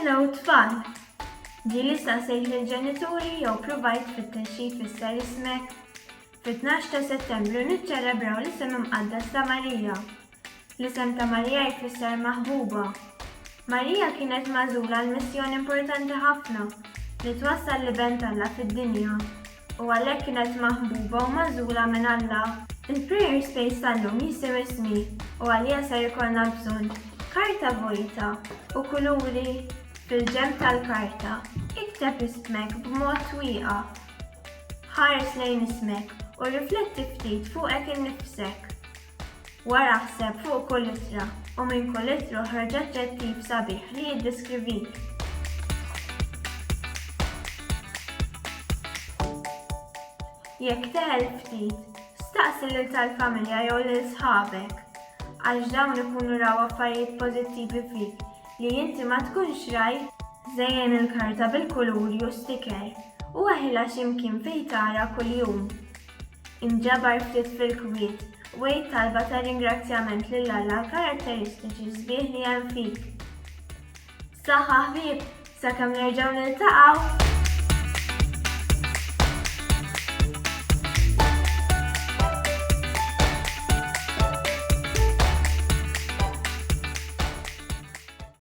Hello tfal! Ġili saqsejt lill-ġenituri jew provajt fit-texxi jfisser ismek. Fit-12 ta' Settembru niċċelebraw l-isem imqaddas ta' Marija. L-isem ta' Marija jfisser maħbuba. Marija kienet magħżula għal missjoni importanti ħafna li twassal l-ben Alla fid-dinja u għalhekk kienet maħbuba u magħżula minn Alla. Il-prayer space tal-lum jisem ismi u għalija ser ikollna bżonn karta vojta u kuluri fil-ġenb tal-karta. Ikteb ismek b'mod twieqa. Ħares lejn ismek u rifletti ftit fuqek innifsek. Wara ħseb fuq kull ittra u minn kull ittra ħroġ aġġettiv sabiħ li jiddiskrivik. Jekk teħel ftit, staqsi lil tal-familja jew lil sħabek għax dawn ikunu raw affarijiet pożittivi fik li inti ma tkunx rajt. Żejjen il-karta bil-kuluri u sticker u għaħilha x'imkien fejn tara kuljum. Inġabar ftit fil-kwiet u għid talba ta' ringrazzjament lil Alla karatteristiċi sbieħ li hemm fik. Saħħa ħbieb sakemm nerġgħu niltaqgħu!